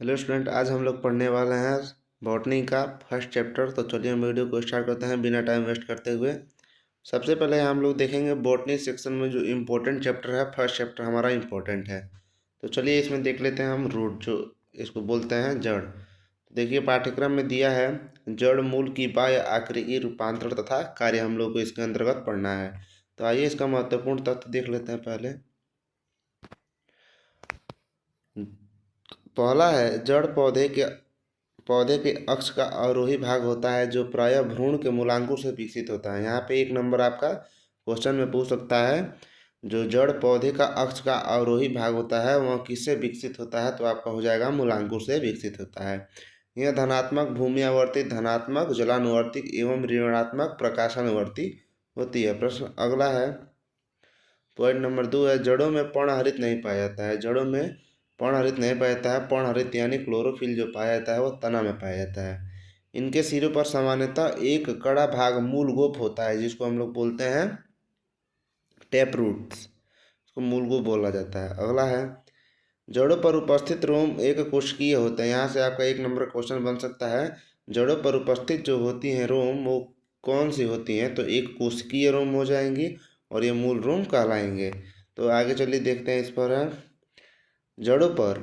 Hello student, आज हम लोग पढ़ने वाले हैं बॉटनी का फर्स्ट चैप्टर। तो चलिए हम वीडियो को स्टार्ट करते हैं बिना टाइम वेस्ट करते हुए। सबसे पहले हम लोग देखेंगे बॉटनी सेक्शन में जो इम्पोर्टेंट चैप्टर है, फर्स्ट चैप्टर हमारा इम्पोर्टेंट है। तो चलिए इसमें देख लेते हैं हम रूट, जो इसको बोलते हैं जड़। देखिए पाठ्यक्रम में दिया है जड़ मूल की बाह्य आकृति की रूपांतरण तथा कार्य हम लोग को इसके अंतर्गत पढ़ना है। तो आइए इसका महत्वपूर्ण तथ्य देख लेते हैं। पहला है जड़ पौधे के अक्ष का अवरोही भाग होता है, जो प्रायः भ्रूण के मूलांकुर से विकसित होता है। यहाँ पे 1 नंबर आपका क्वेश्चन में पूछ सकता है, जो जड़ पौधे का अक्ष का अवरोही भाग होता है वह किससे विकसित होता है? तो आपका हो जाएगा मूलांकुर से विकसित होता है। यह धनात्मक भूमियावर्ती, धनात्मक जलानुवर्ती एवं ऋणात्मक प्रकाशानुवर्ती होती है। प्रश्न अगला है, पॉइंट नंबर 2 है जड़ों में पर्णहरित नहीं पाया जाता है। जड़ों में पर्णहरित नहीं पाया जाता है। पर्णहरित यानी क्लोरोफिल जो पाया जाता है वो तना में पाया जाता है। इनके सिरों पर सामान्यतः एक कड़ा भाग मूलगोप होता है, जिसको हम लोग बोलते हैं टैप रूट्स, इसको मूलगोप बोला जाता है। अगला है, जड़ों पर उपस्थित रोम एक कोशिकीय होते हैं। यहाँ से आपका 1 नंबर क्वेश्चन बन सकता है, जड़ों पर उपस्थित जो होती हैं रोम वो कौन सी होती हैं? तो एक कोशिकीय रोम हो जाएंगी और ये मूल रोम कहलाएंगे। तो आगे चलिए देखते हैं इस पर है, जड़ों पर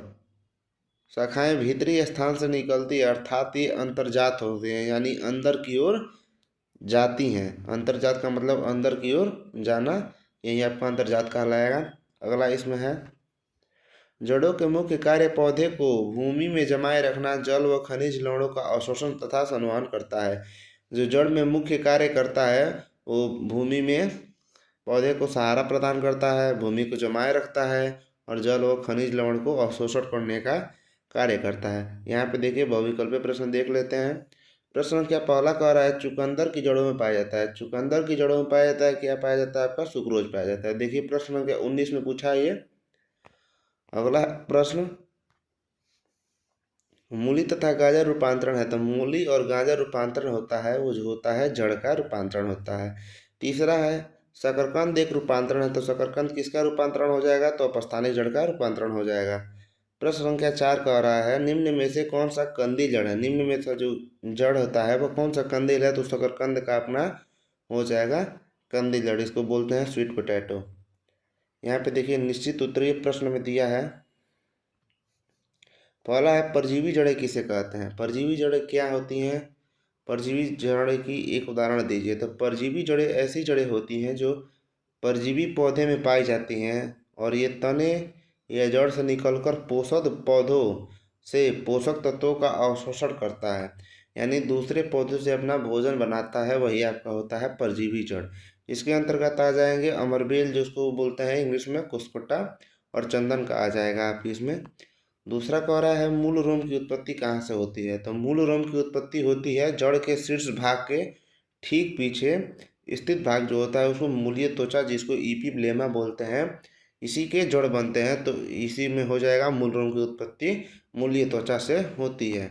शाखाएं भीतरी स्थान से निकलती है, अर्थात ये अंतर्जात होती हैं, यानी अंदर की ओर जाती हैं। अंतर्जात का मतलब अंदर की ओर जाना, यही आपका अंतर्जात कहलाएगा। अगला इसमें है, जड़ों के मुख्य कार्य पौधे को भूमि में जमाए रखना, जल व खनिज लवणों का अवशोषण तथा संवहन करता है। जो जड़ में मुख्य कार्य करता है वो भूमि में पौधे को सहारा प्रदान करता है, भूमि को जमाए रखता है और जल व खनिज लवण को अवशोषण करने का कार्य करता है। यहाँ पे देखिए बहुविकल्पीय प्रश्न देख लेते हैं। प्रश्न क्या पहला कह रहा है, चुकंदर की जड़ों में पाया जाता है। चुकंदर की जड़ों में पाया जाता है, क्या पाया जाता है? आपका सुक्रोज पाया जाता है। देखिए प्रश्न क्या 19 में पूछा है ये। अगला प्रश्न, मूली तथा गाजर रूपांतरण है। तो मूली और गाजर रूपांतरण होता है वो जो होता है जड़ का रूपांतरण होता है। तीसरा है, शकरकंद एक रूपांतरण है। तो शकरकंद किसका रूपांतरण हो जाएगा? तो अपस्थानिक जड़ का रूपांतरण हो जाएगा। प्रश्न संख्या 4 कह रहा है, निम्न में से कौन सा कंदील जड़ है? निम्न में से जो जड़ होता है वो कौन सा कंदील है? तो शकरकंद का अपना हो जाएगा कंदील जड़, इसको बोलते हैं स्वीट पोटैटो। यहाँ पे देखिए निश्चित उत्तरीय प्रश्न में दिया है, पहला है परजीवी जड़ें किसे कहते हैं? परजीवी जड़ें क्या होती हैं? परजीवी जड़ें की एक उदाहरण दीजिए। तो परजीवी जड़ें ऐसी जड़ें होती हैं जो परजीवी पौधे में पाई जाती हैं और ये तने या जड़ से निकलकर पोषक पौधों से पोषक तत्वों का अवशोषण करता है, यानी दूसरे पौधों से अपना भोजन बनाता है, वही आपका होता है परजीवी जड़। इसके अंतर्गत आ जाएंगे अमरबेल, जिसको बोलते हैं इंग्लिश में कुस्कुटा, और चंदन का आ जाएगा आपकी इसमें। दूसरा कह रहा है मूल रोम की उत्पत्ति कहाँ से होती है? तो मूल रोम की उत्पत्ति होती है जड़ के शीर्ष भाग के ठीक पीछे स्थित भाग जो होता है उसको मूलीय त्वचा, जिसको इपीब्लेमा बोलते हैं, इसी के जड़ बनते हैं। तो इसी में हो जाएगा मूल रोम की उत्पत्ति मूलीय त्वचा से होती है।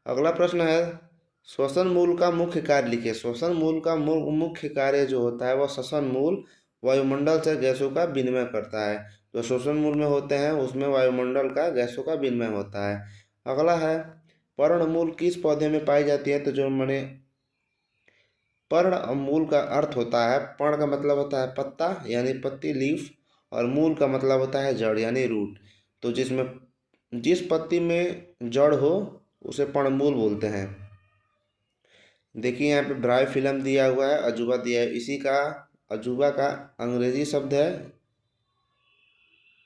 अगला प्रश्न है, श्वसन मूल का मुख्य कार्य लिखिए। श्वसन मूल का मुख्य कार्य जो होता है वह श्वसन मूल वायुमंडल से गैसों का विनिमय करता है। जो श्वसन मूल में होते हैं उसमें वायुमंडल का गैसों का विनिमय होता है। अगला है, पर्णमूल किस पौधे में पाई जाती है? तो जो मैंने पर्ण मूल का अर्थ होता है, पर्ण का मतलब होता है पत्ता यानी पत्ती लीफ, और मूल का मतलब होता है जड़ यानी रूट। तो जिस पत्ती में जड़ हो उसे पर्णमूल बोलते हैं। देखिए यहाँ पे ब्राय फिल्म दिया हुआ है, अजूबा दिया है, इसी का अजूबा का अंग्रेजी शब्द है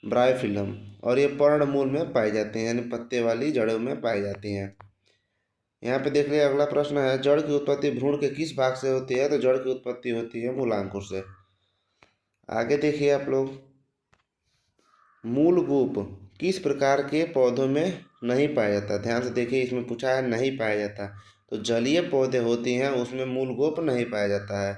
ब्राय फिल्म, और ये पर्णमूल में पाई जाती हैं यानी पत्ते वाली जड़ों में पाई जाती हैं। यहाँ पे देख लिया। अगला प्रश्न है, जड़ की उत्पत्ति भ्रूण के किस भाग से होती है? तो जड़ की उत्पत्ति होती है मूलांकुर से। आगे देखिए आप लोग, मूलगोप किस प्रकार के पौधों में नहीं पाया जाता? ध्यान से देखिए, इसमें पूछा है नहीं पाया जाता। तो जलीय पौधे होती हैं उसमें मूलगोप नहीं पाया जाता है।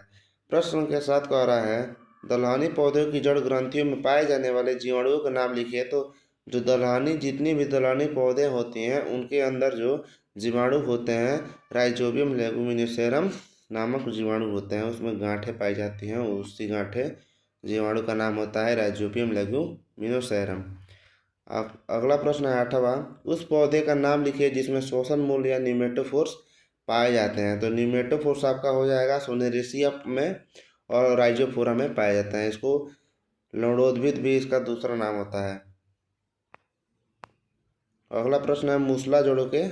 प्रश्न के साथ कह रहा है, दलहनी पौधों की जड़ ग्रंथियों में पाए जाने वाले जीवाणुओं का नाम लिखिए। तो जो जितनी भी दलहनी पौधे होती हैं उनके अंदर जो जीवाणु होते हैं राइजोबियम लेगुमिनोसेरम नामक जीवाणु होते हैं, उसमें गांठें पाई जाती हैं, उसी गांठें जीवाणु का नाम होता है राइजोबियम लेगुमिनोसेरम। अगला प्रश्न है 8वां। उस पौधे का नाम लिखिए जिसमें श्वसन मूल या निमेटोफोर्स पाए जाते हैं। तो निमेटोफोर्स आपका हो जाएगा सोनेरेसिया में और राइजोफोरा में पाया जाता है। इसको लौणोद्भिद भी इसका दूसरा नाम होता है। अगला प्रश्न है मूसला जड़ों के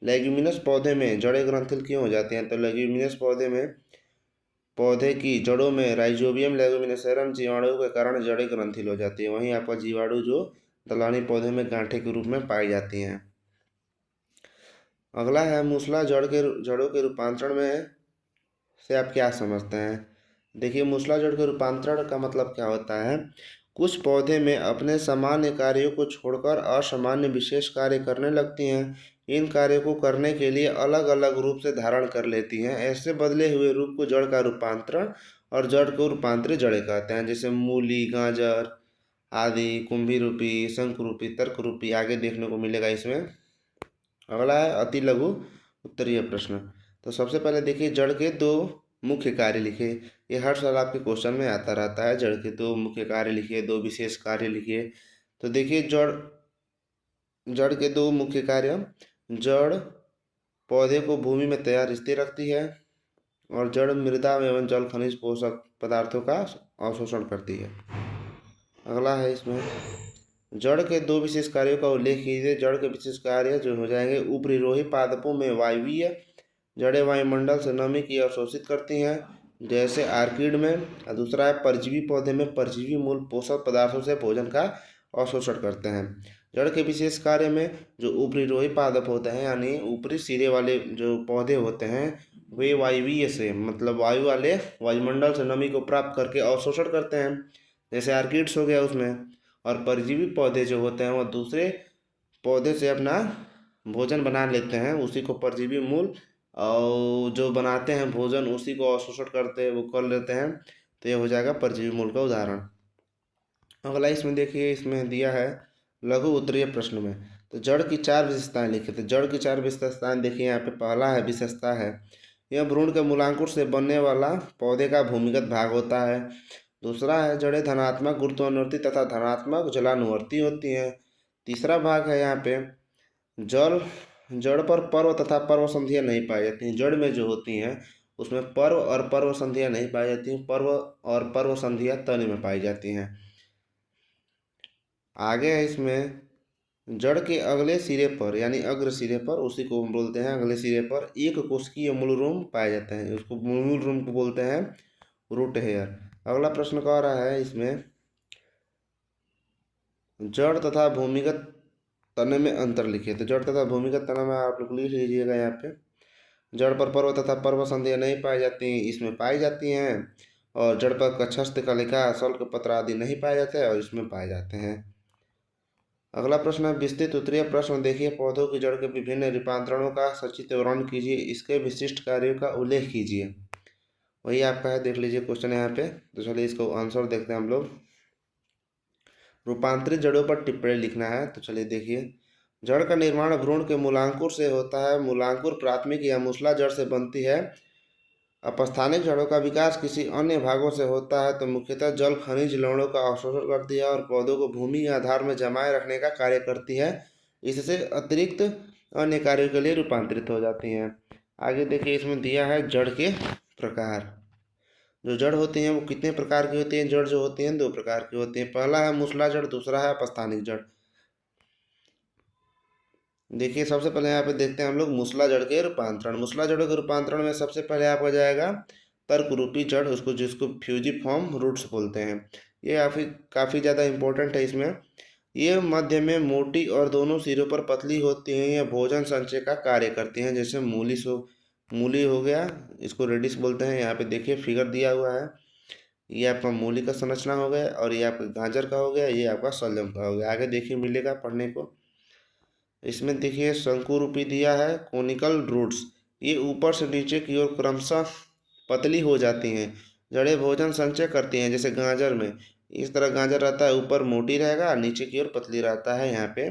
लेग्यूमिनस पौधे में जड़ें ग्रंथिल क्यों हो जाती हैं। तो लेग्यूमिनस पौधे की जड़ों में राइजोबियम लेग्यूमिनेसेरम जीवाणु के कारण जड़ें ग्रंथिल हो जाती है। वहीं आपका जीवाणु जो दलहनी पौधे में गांठे के रूप में पाई जाती हैं। अगला है मूसला जड़ों के रूपांतरण में से आप क्या समझते हैं। देखिए मूसला जड़ के रूपांतरण का मतलब क्या होता है। कुछ पौधे में अपने सामान्य कार्यों को छोड़कर असामान्य विशेष कार्य करने लगती हैं। इन कार्यों को करने के लिए अलग अलग रूप से धारण कर लेती हैं। ऐसे बदले हुए रूप को जड़ का रूपांतरण और जड़ को रूपांतरित जड़ें कहते हैं। जैसे मूली, गाजर आदि, कुंभी रूपी, शंख रूपी, तर्क रूपी आगे देखने को मिलेगा इसमें। अगला है अति लघु उत्तरीय प्रश्न। तो सबसे पहले देखिए जड़ के दो मुख्य कार्य लिखे। ये हर साल आपके क्वेश्चन में आता रहता है। जड़ के दो मुख्य कार्य लिखिए, दो विशेष कार्य लिखिए। तो देखिए जड़ के दो मुख्य कार्य। जड़ पौधे को भूमि में तैयार स्थिर रखती है और जड़ मृदा एवं जल खनिज पोषक पदार्थों का अवशोषण करती है। अगला है इसमें जड़ के दो विशेष कार्यों का उल्लेख कीजिए। जड़ के विशेष कार्य जो हो जाएंगे, ऊपरीरोही पादपों में वायवीय जड़ें वायुमंडल से नमी की अवशोषित करती हैं जैसे आर्किड में। और दूसरा है परजीवी पौधे में परजीवी मूल पोषक पदार्थों से भोजन का अवशोषण करते हैं। जड़ के विशेष कार्य में जो ऊपरीरोही पादप होते हैं यानी ऊपरी सिरे वाले जो पौधे होते हैं वे वायवीय से मतलब वायु वाले वायुमंडल से नमी को प्राप्त करके अवशोषण करते हैं जैसे आर्किड्स हो गया उसमें। और परजीवी पौधे जो होते हैं वो दूसरे पौधे से अपना भोजन बना लेते हैं, उसी को परजीवी मूल और जो बनाते हैं भोजन उसी को अवशोषण करते हैं वो कर लेते हैं। तो ये हो जाएगा परजीवी मूल का उदाहरण। अगला इसमें देखिए इसमें दिया है लघु उत्तरीय प्रश्न में। तो जड़ की चार विशेषताएं लिखी। तो जड़ की चार विशेषताएं देखिए यहाँ पे पहला है विशेषता है यह भ्रूण के मूलांकुर से बनने वाला पौधे का भूमिगत भाग होता है। दूसरा है जड़ें धनात्मक गुरुत्वानुवर्ती तथा धनात्मक जलानुवर्ती होती हैं। तीसरा भाग है यहाँ पे जड़ पर पर्व तथा पर्व संधियाँ नहीं पाई जाती हैं। जड़ में जो होती हैं उसमें पर्व और पर्व संधियाँ नहीं पाई जाती हैं। पर्व और पर्व संधियाँ तने में पाई जाती हैं। आगे है इसमें जड़ के अगले सिरे पर यानी अग्र सिरे पर, उसी को हम बोलते हैं अगले सिरे पर एक कोशिकीय मूलरूम पाए जाते हैं। उसको मूलरूम को बोलते हैं रूट हेयर। अगला प्रश्न कह रहा है इसमें जड़ तथा भूमिगत तने में अंतर लिखिए। तो जड़ तथा भूमिगत तना में आप लोग लिख लीजिएगा यहाँ पे। जड़ पर पर्व तथा पर्व संधियाँ नहीं पाई जाती, इसमें पाई जाती हैं। और जड़ पर कक्षस्थ कलिका शल्क पत्र आदि नहीं पाए जाते और इसमें पाए जाते हैं। अगला प्रश्न है विस्तृत उत्तरीय प्रश्न। देखिए पौधों की जड़ के विभिन्न रूपांतरणों का सचित्र वर्णन कीजिए, इसके विशिष्ट कार्यों का उल्लेख कीजिए। वही आपका है, देख लीजिए क्वेश्चन यहाँ पे। तो चलिए इसको आंसर देखते हैं हम लोग। रूपांतरित जड़ों पर टिप्पणी लिखना है। तो चलिए देखिए जड़ का निर्माण भ्रूण के मूलांकुर से होता है। मूलांकुर प्राथमिक या मूसला जड़ से बनती है। अपस्थानिक जड़ों का विकास किसी अन्य भागों से होता है तो मुख्यतः जल खनिज लवणों का अवशोषण करती है और पौधों को भूमि या आधार में जमाए रखने का कार्य करती है। इससे अतिरिक्त अन्य कार्यों के लिए रूपांतरित हो जाती हैं। आगे देखिए इसमें दिया है जड़ के प्रकार। जो जड़ होती हैं वो कितने प्रकार की होती हैं। जड़ जो होती हैं दो प्रकार की होती हैं। पहला है मूसला जड़, दूसरा है अपस्थानिक जड़। देखिए सबसे पहले यहाँ पे देखते हैं हम लोग मूसला जड़ के रूपांतरण। मूसला जड़ के रूपांतरण में सबसे पहले आपका जाएगा तर्क रूपी जड़, उसको जिसको फ्यूजिफॉर्म रूट्स बोलते हैं। ये काफ़ी ज़्यादा इम्पोर्टेंट है इसमें। ये मध्य में मोटी और दोनों सिरों पर पतली होती हैं। यह भोजन संचय का कार्य करती हैं। जैसे मूली हो गया, इसको रेडिस बोलते हैं। यहाँ पे देखिए फिगर दिया हुआ है। ये आपका मूली का संरचना हो गया और ये आपका गाजर का हो गया, ये आपका शलजम का हो गया। आगे देखिए मिलेगा पढ़ने को। इसमें देखिए शंकु रूपी दिया है कोनिकल रूट्स। ये ऊपर से नीचे की ओर क्रमशः पतली हो जाती हैं। जड़ें भोजन संचय करती हैं जैसे गाजर में इस तरह गाजर रहता है, ऊपर मोटी रहेगा नीचे की ओर पतली रहता है। यहाँ पे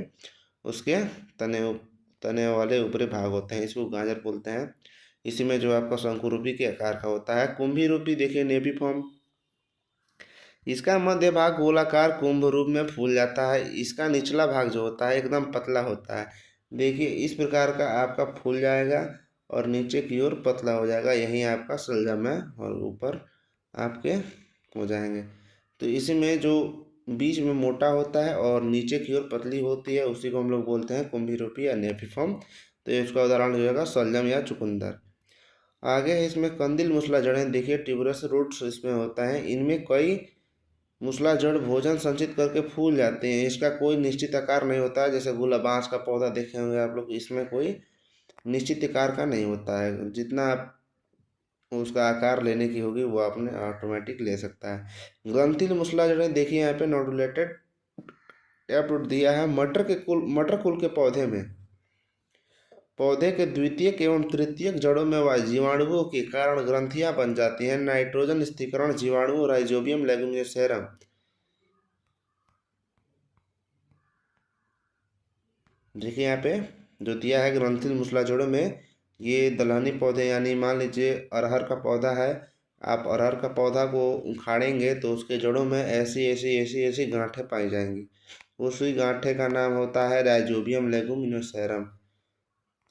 उसके तने तने वाले ऊपरी भाग होते हैं, इसको गाजर बोलते हैं। इसी में जो आपका शंकु रूपी के आकार का होता है। कुंभी रूपी देखिए नेबी फॉर्म, इसका मध्य भाग गोलाकार कुंभ रूप में फूल जाता है। इसका निचला भाग जो होता है एकदम पतला होता है। देखिए इस प्रकार का आपका फूल जाएगा और नीचे की ओर पतला हो जाएगा। यही आपका शलजम है और ऊपर आपके हो जाएंगे। तो इसी में जो बीच में मोटा होता है और नीचे की ओर पतली होती है उसी को हम लोग बोलते हैं कुंभी या नेफिफॉर्म। तो इसका उदाहरण हो जाएगा शलजम या चुकंदर। आगे है इसमें कंदिल मूसला जड़ें। देखिए ट्यूबरस रूट्स इसमें होता है। इनमें कई मूसला जड़ भोजन संचित करके फूल जाते हैं। इसका कोई निश्चित आकार नहीं होता है। जैसे गुलाब बांस का पौधा देखे होंगे आप लोग, इसमें कोई निश्चित आकार का नहीं होता है। जितना आप उसका आकार लेने की होगी वो आपने ऑटोमेटिक ले सकता है। ग्रंथिल मूसला जड़ें देखिए यहाँ पे नोडुलेटेड टैपरूट दिया है। मटर कुल के पौधे में पौधे के द्वितीयक एवं तृतीयक जड़ों में जीवाणुओं के कारण ग्रंथियां बन जाती हैं। नाइट्रोजन स्थिरीकरण जीवाणु राइजोबियम लेगुमिनोसेरम। देखिए यहाँ पे जो दिया है ग्रंथिल मूसला जड़ों में, ये दलहनी पौधे यानी मान लीजिए अरहर का पौधा है। आप अरहर का पौधा को उखाड़ेंगे तो उसके जड़ों में ऐसी ऐसी ऐसी ऐसी गांठें पाई जाएंगी। उसी गांठे का नाम होता है राइजोबियम लेगुमिनोसेरम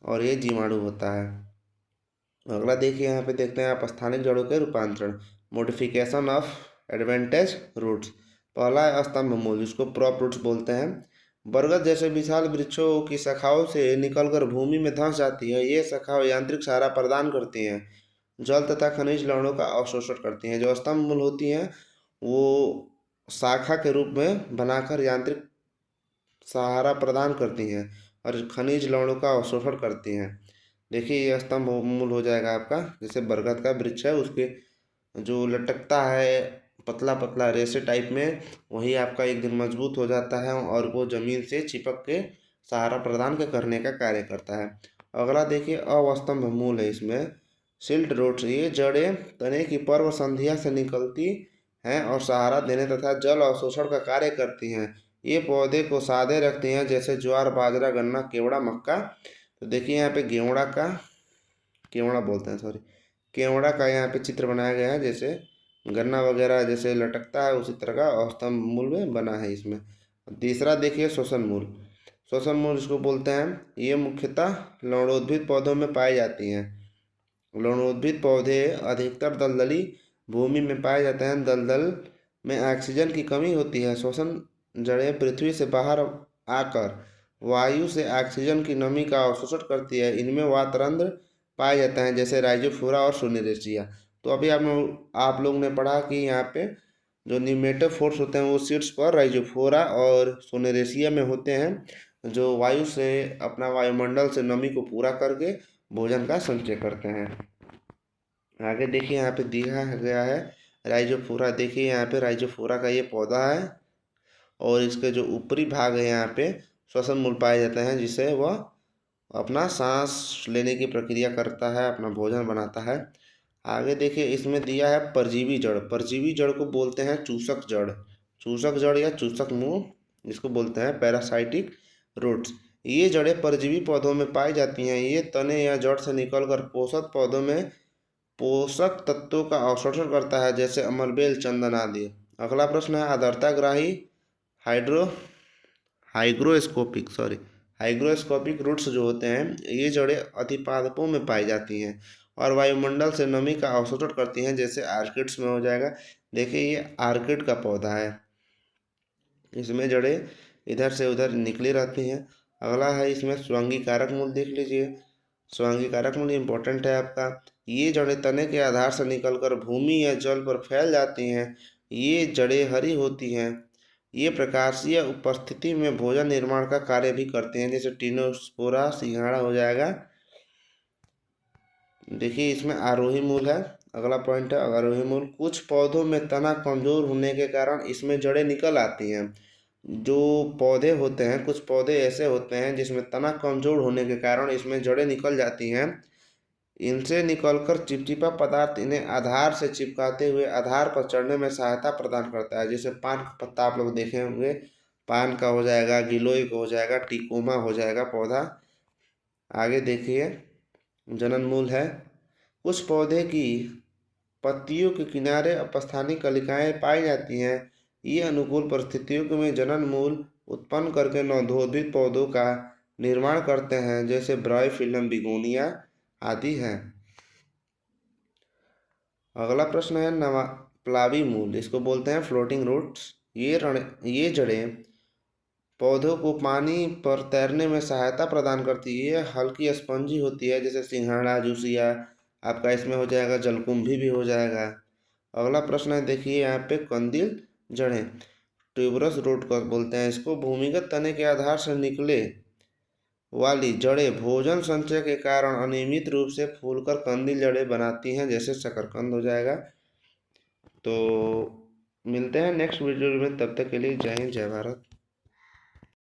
और ये जीवाणु होता है। अगला देखिए यहाँ पे देखते हैं आप स्थानिक जड़ों के रूपांतरण। Modification of advantage roots. पहला है स्तंभ मूल, जिसको प्रॉप रूट्स बोलते हैं। बरगद जैसे विशाल वृक्षों की शाखाओं से निकलकर भूमि में धंस जाती है। ये शाखाएं यांत्रिक सहारा प्रदान करती हैं, जल तथा खनिज लवणों का अवशोषण करती हैं। जो स्तंभ मूल होती हैं वो शाखा के रूप में बनाकर यांत्रिक सहारा प्रदान करती हैं और खनिज लवणों का अवशोषण करती हैं। देखिए ये स्तंभ मूल हो जाएगा आपका। जैसे बरगद का वृक्ष है उसके जो लटकता है पतला पतला रेशे टाइप में, वही आपका एक दिन मजबूत हो जाता है और वो जमीन से चिपक के सहारा प्रदान के करने का कार्य करता है। अगला देखिए अवस्तंभ मूल है इसमें सिल्ट रूट्स। ये जड़ें तने की पर्व संध्या से निकलती हैं और सहारा देने तथा जल अवशोषण का कार्य करती हैं। ये पौधे को सादे रखती हैं जैसे ज्वार बाजरा गन्ना केवड़ा मक्का। तो देखिए यहाँ पे केवड़ा बोलते हैं सॉरी, केवड़ा का यहाँ पे चित्र बनाया गया है। जैसे गन्ना वगैरह जैसे लटकता है उसी तरह का अवस्तंभ मूल में बना है इसमें। तीसरा देखिए श्वसन मूल। श्वसन मूल इसको बोलते हैं। ये मुख्यतः लवणोद्भिद पौधों में पाई जाती हैं। लवणोद्भिद पौधे अधिकतर दलदली भूमि में पाए जाते हैं। दलदल में ऑक्सीजन की कमी होती है। श्वसन जड़ें पृथ्वी से बाहर आकर वायु से ऑक्सीजन की नमी का अवशोषण करती है। इनमें वातरंध्र पाए जाते हैं जैसे राइजोफोरा और सोनेरेसिया। तो अभी आप लोग ने पढ़ा कि यहाँ पे जो निमेटोफोर्स होते हैं वो सीड्स पर राइजोफोरा और सोनेरेसिया में होते हैं, जो वायु से अपना वायुमंडल से नमी को पूरा करके भोजन का संचय करते हैं। आगे देखिए यहाँ पे दिया गया है राइजोफोरा। देखिए यहाँ पे राइजोफोरा का ये पौधा है और इसके जो ऊपरी भाग है यहाँ पे श्वसन मूल पाए जाते हैं, जिससे वह अपना सांस लेने की प्रक्रिया करता है, अपना भोजन बनाता है। आगे देखिए इसमें दिया है परजीवी जड़। परजीवी जड़ को बोलते हैं चूसक जड़। चूसक जड़ या चूसक मूल इसको बोलते हैं पैरासाइटिक रूट्स। ये जड़ें परजीवी पौधों में पाई जाती हैं। ये तने या जड़ से निकलकर पोषक पौधों में पोषक तत्वों का अवशोषण करता है जैसे अमलबेल चंदन आदि। अगला प्रश्न है आर्द्रताग्राही हाइड्रो हाइग्रोस्कोपिक रूट्स जो होते हैं, ये जड़ें अधिपादपों में पाई जाती हैं और वायुमंडल से नमी का अवशोषण करती हैं जैसे आर्किड्स में हो जाएगा। देखिए ये आर्किड का पौधा है, इसमें जड़ें इधर से उधर निकली रहती हैं। अगला है इसमें स्वंगी कारक मूल। देख लीजिए स्वंगी कारक मूल इम्पोर्टेंट है आपका। ये जड़ें तने के आधार से निकलकर भूमि या जल पर फैल जाती हैं। ये जड़ें हरी होती हैं। ये प्रकाशीय उपस्थिति में भोजन निर्माण का कार्य भी करते हैं जैसे टिनोस्पोरा सिंघाड़ा हो जाएगा। देखिए इसमें आरोही मूल है। अगला पॉइंट है आरोही मूल। कुछ पौधों में तना कमजोर होने के कारण इसमें जड़ें निकल आती हैं। जो पौधे होते हैं, कुछ पौधे ऐसे होते हैं जिसमें तना कमजोर होने के कारण इसमें जड़ें निकल जाती हैं। इनसे निकलकर चिपचिपा पदार्थ इन्हें आधार से चिपकाते हुए आधार पर चढ़ने में सहायता प्रदान करता है। जैसे पान का पत्ता आप लोग देखे होंगे, पान का हो जाएगा, गिलोय का हो जाएगा, टिकोमा हो जाएगा पौधा। आगे देखिए जनन मूल है। कुछ पौधे की पत्तियों के किनारे अपस्थानिक कलिकाएं पाई जाती हैं। ये अनुकूल परिस्थितियों में जनन मूल उत्पन्न करके नवोदित पौधों का निर्माण करते हैं, जैसे ब्रायोफिलम बिगोनिया आदि हैं। अगला प्रश्न है नवा प्लावी मूल, इसको बोलते हैं फ्लोटिंग रूट्स। ये जड़ें पौधों को पानी पर तैरने में सहायता प्रदान करती है। ये हल्की स्पंजी होती है, जैसे सिंघाड़ा, जूसिया, आपका इसमें हो जाएगा जलकुंभी भी हो जाएगा। अगला प्रश्न है, देखिए यहाँ पे कंदील जड़ें, ट्यूबरस रूट को बोलते हैं इसको। भूमिगत तने के आधार से निकले वाली जड़ें भोजन संचय के कारण अनियमित रूप से फूलकर कंदील जड़ें बनाती हैं, जैसे शकरकंद हो जाएगा। तो मिलते हैं नेक्स्ट वीडियो में, तब तक के लिए जय हिंद, जय भारत।